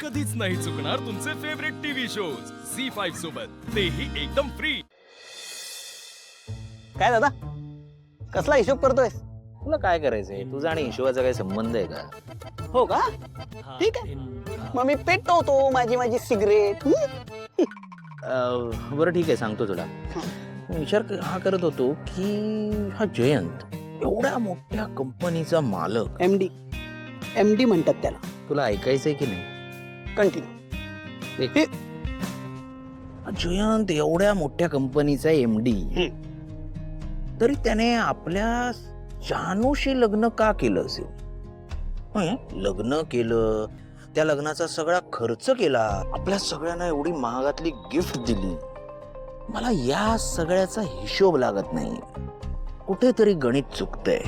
कधीच नाही चुकणार तुमचे फेवरेट टीव्ही शोज झी5 सोबत, तेही एकदम फ्री. काय दादा, कसला हिशोब करतोय? तुला काय करायचंय? तुझा आणि हिशोबाचा काही संबंध आहे का? हो का? ठीक आहे, मग मी पेटवतो माझी माझी सिगरेट. बरं ठीक आहे, सांगतो तुला. मी विचार हा करत होतो की हा जयंत एवढ्या मोठ्या कंपनीचा मालक, एमडी म्हणतात त्याला. तुला ऐकायचंय की नाही? कंटिन्यू. जयंत एवढ्या मोठ्या कंपनीचा एमडी, तरी त्याने आपल्या जानूशी लग्न का केलं असेल? लग्न केलं, त्या लग्नाचा सगळा खर्च केला, आपल्या सगळ्यांना एवढी महागातली गिफ्ट दिली. मला या सगळ्याचा हिशोब लागत नाही. कुठेतरी गणित चुकतंय.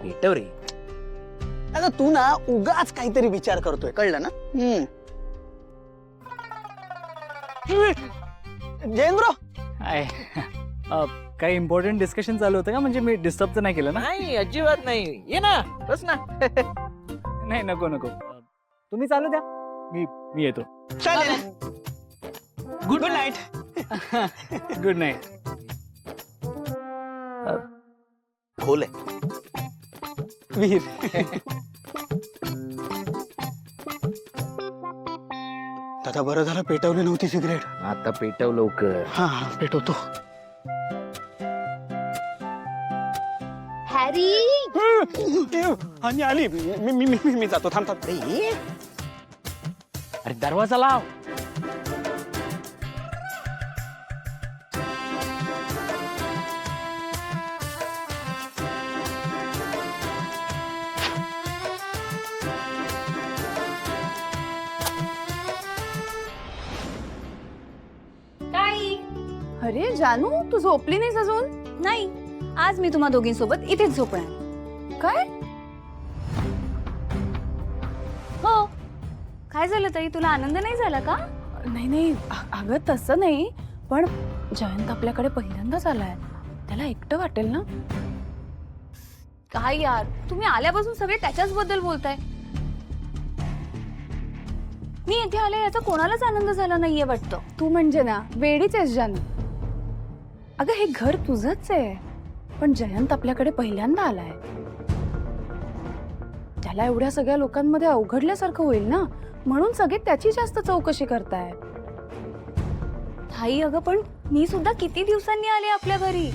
भेटव रे. आता तू ना उगाच काहीतरी विचार करतोय, कळलं ना? जयेंद्र, काही इम्पॉर्टंट डिस्कशन चालू होतं का? म्हणजे मी डिस्टर्ब तर नाही केलं ना? नाही, अजिबात नाही. ये ना, बस ना. नाही, नको नको, तुम्ही चालू द्या, मी येतो. चालेल. Good night. Good night. खोल आहे. वीर. दादा, बरं झालं पेटवली नव्हती सिगरेट. आता पेटव लवकर. हा, पेटवतो. हॅरी, आणि आली. मी जातो. थांब. अरे दरवाजा लाव. अरे जानू, तू झोपली नाहीस अजून? नाही, आज मी तुम्हा दोघींसोबत इथेच झोपणार. काय? हो. काय झालं ताई, तुला आनंद नाही झाला का? नाही, अगं तसं नाही, पण जयंत आपल्याकडे पहिल्यांदाच आलाय, त्याला एकटं वाटेल ना. काय यार, तुम्ही आल्यापासून सगळे त्याच्याच बद्दल बोलताय. मी इथे आले याचा कोणालाच आनंद झाला नाहीये वाटतं. तू म्हणजे ना वेडीच आहेस जानू. अगं हे घर तुझंच आहे, पण जयंत आपल्याकडे पहिल्यांदा आलाय, त्याला एवढ्या सगळ्या लोकांमध्ये अवघडल्यासारखं होईल ना, म्हणून सगळे त्याची जास्त चौकशी करताय. ताई अगं, पण मी सुद्धा किती दिवसांनी आले आपल्या घरी,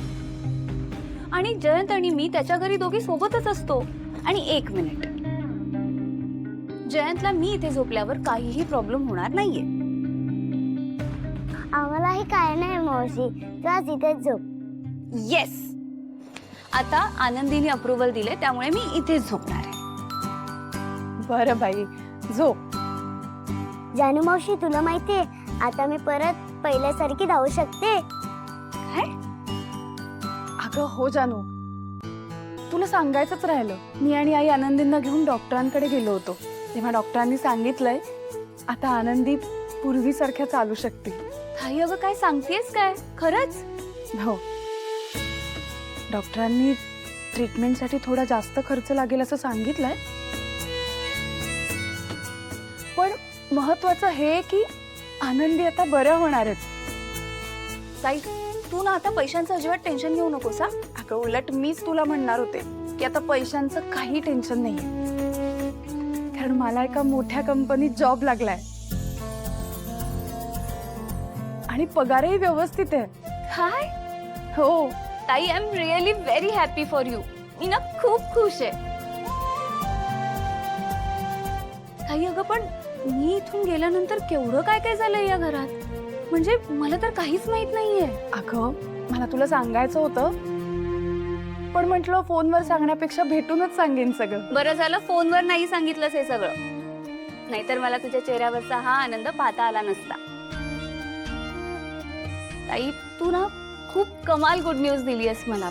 आणि जयंत आणि मी त्याच्या घरी दोघी सोबतच असतो. आणि एक मिनिट, जयंतला मी इथे झोपल्यावर काहीही प्रॉब्लेम होणार नाहीये. आम्हालाही काय नाही मावशी, तू आज इथेच झोप. येस, आता आनंदीने अप्रुव्हल दिले, त्यामुळे मी इथेच झोपणार आहे. बरं बाई, झोप. जानू मावशी, तुला माहितीये आता मी परत पहिल्यासारखी धावू शकते. काय? अगं हो जानू, तुला सांगायचंच राहिलं, मी आणि आई आनंदींना घेऊन डॉक्टरांकडे गेलो होतो, तेव्हा डॉक्टरांनी सांगितलंय आता आनंदी पूर्वीसारख्या चालू शकते. ताई अगं, काय सांगतेस काय? खरंच? हो, डॉक्टरांनी ट्रीटमेंटसाठी थोडा जास्त खर्च लागेल असं सांगितलंय, पण महत्वाचं हे की आनंदी आता बरं होणार आहेत. ताई, तू ना आता पैशांचं अजिबात टेन्शन घेऊ नकोस हा. अगं उलट मीच तुला म्हणणार होते की आता पैशांचं काही टेन्शन नाहीये, कारण मला एका मोठ्या कंपनीत जॉब लागलाय आणि पगारही व्यवस्थित आहे. काय? हो ताई, I am really very happy for you. मी ना खूप खुश आहे. ताई अगं, पण मी इथून गेल्यानंतर केवढं काय काय झालंय या घरात, म्हणजे मला तर काहीच माहित नाहीये. अगं मला तुला सांगायचं होतं, पण म्हटलं फोनवर सांगण्यापेक्षा भेटूनच सांगेन सगळं. बरं झालं फोनवर नाही सांगितलंस हे सगळं, नाहीतर मला तुझ्या चेहऱ्यावरचा हा आनंद पाहता आला नसता. ताई, तू ना खूप कमाल गुड न्यूज दिली आहेस मला,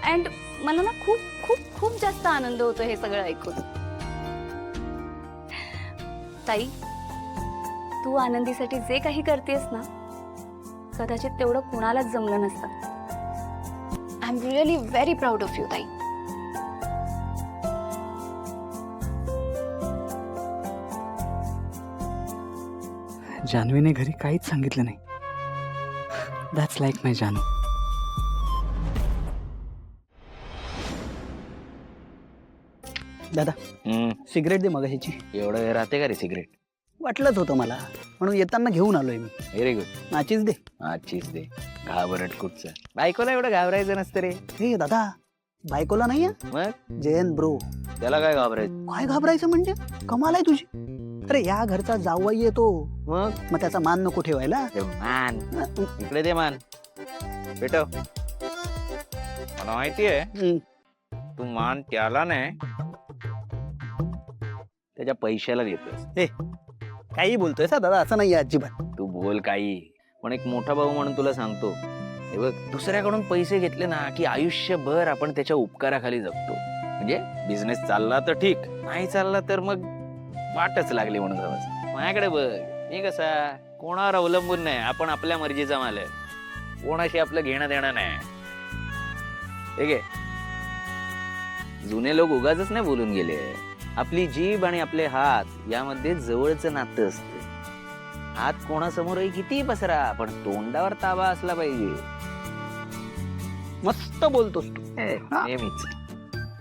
अँड मला ना खूप खूप खूप जास्त आनंद होतो हे सगळं ऐकून. ताई, तू आनंदीसाठी जे काही करतेस ना, कदाचित तेवढं कुणालाच जमलं नसतं. I am really very proud of you ताई. जान्हवीने घरी काहीच सांगितलं नाही. दॅट्स लाईक माय जानू. दादा सिगरेट दे मग ह्याची. एवढं वेळ राहते का रे सिगरेट? वाटलंच होतं मला, म्हणून येताना घेऊन आलोय मी. Very good. नाचीच दे. आजचीच दे. घाबरट कुठचं. बायकोला एवढं घाबरायचं नसतं रे. हे दादा, बायकोला नाही मग जयंत ब्रो. त्याला काय घाबरायचं? काय घाबरायचं म्हणजे? कमाल आहे तुझी. अरे या घरचा जावई येतो, मग मग त्याचा मान नको ठेवायला. ते मान इकडे दे. मान पेटव. मला माहितीये हम्म. तू मान त्याला नाही, त्याच्या पैशाला देतोस. काही बोलतोय सा दादा, असं नाही अजिबात. तू बोल काही, पण एक मोठा भाऊ म्हणून तुला सांगतो, हे बघ, दुसऱ्याकडून पैसे घेतले ना की आयुष्यभर आपण त्याच्या उपकाराखाली जगतो. म्हणजे बिझनेस चालला तर ठीक, नाही चालला तर मग वाटच लागली म्हणून समज. माझ्याकडे बघ, मी कसा कोणावर अवलंबून नाही. आपण आपल्या मर्जीचा मालक, कोणाशी आपलं घेणं देणं नाही. ठीक आहे. जुने लोक उगाचच नाही बोलून गेले. आपली जीभ आणि आपले हात यामध्ये जवळचं नातं असतं. हात कोणासमोरही किती पसरा, पण तोंडावर ताबा असला पाहिजे. मस्त बोलतोस तू. हा. नेहमीच.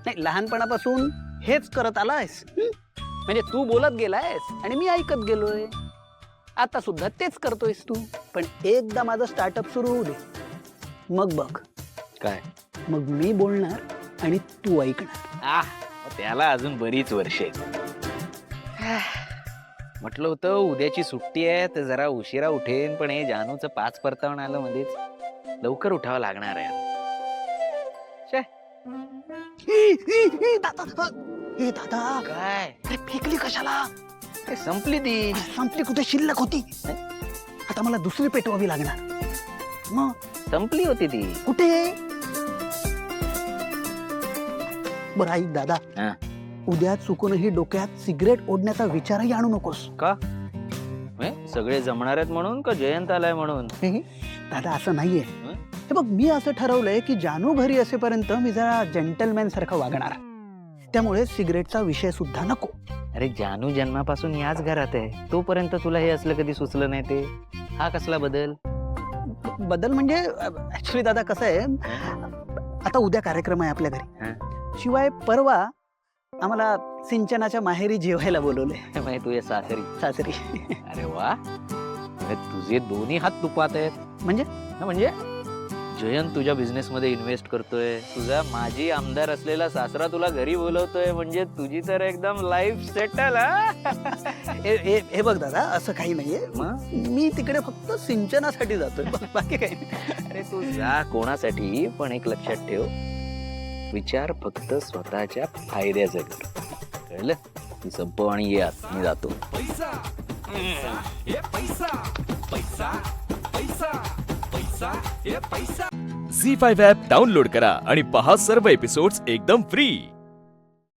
नाही, लहानपणापासून हेच करत आलायस. म्हणजे तू बोलत गेलायस आणि मी ऐकत गेलोय. आता सुद्धा तेच करतोयस तू. पण एकदा माझं स्टार्टअप सुरू होऊ दे, मग बघ. काय? मग मी बोलणार आणि तू ऐकणार. त्याला अजून बरीच वर्षे. म्हटलं होतं उद्याची सुट्टी आहे तर जरा उशिरा उठेन, पण हे जानूचं 5 परतावण आलं मध्येच. लवकर उठावं लागणार आहे. दादा काय? अरे फेकली कशाला? अरे संपली ती. संपली कुठे, शिल्लक होती. आता मला दुसरी पेटवावी लागणार. मग संपली होती ती. कुठे? बरं ऐक दादा, हा. उद्या चुकूनही डोक्यात सिगरेट ओढण्याचा विचारही आणू नकोस. का? सगळे जमणार आहेत म्हणून का जयंत आलाय म्हणून? दादा असं नाहीये. हे बघ, मी असं ठरवलंय की जानू घरी असेपर्यंत मी जरा जेंटलमॅन सारखं वागणार. त्यामुळे सिगरेटचा विषय सुद्धा नको. अरे जानू जन्मापासून याच घरात आहे, तोपर्यंत तुला हे असलं कधी सुचलं नाही ते? हा कसला बदल? बदल म्हणजे ऍक्च्युली दादा कसं आहे, आता उद्या कार्यक्रम आहे आपल्या घरी. शिवाय परवा आम्हाला सिंचनाच्या माहेरी जेवायला बोलवलंय. म्हणजे तुझ्या सासरी. सासरी. अरे वा, तुझे दोन्ही हात तुपात आहेत. म्हणजे जयंत तुझ्या बिझनेस मध्ये इन्व्हेस्ट करतोय, तुझा माजी आमदार असलेला सासरा तुला घरी बोलवतोय, म्हणजे तुझी तर एकदम लाईफ सेटल. हे बघ दादा, असं काही नाहीये. मी तिकडे फक्त सिंचनासाठी जातोय, बाकी काही नाही. अरे तू जा कोणासाठी, पण एक लक्षात ठेव, विचार फक्त स्वतःच्या फायद्याचा कर. कळलं? तू संपव आणि ये आत, मी जातो. पैसा हे पैसा, पैसा पैसा, पैसा हे पैसा. झी5 ॲप डाउनलोड करा आणि पहा सर्व एपिसोड्स एकदम फ्री.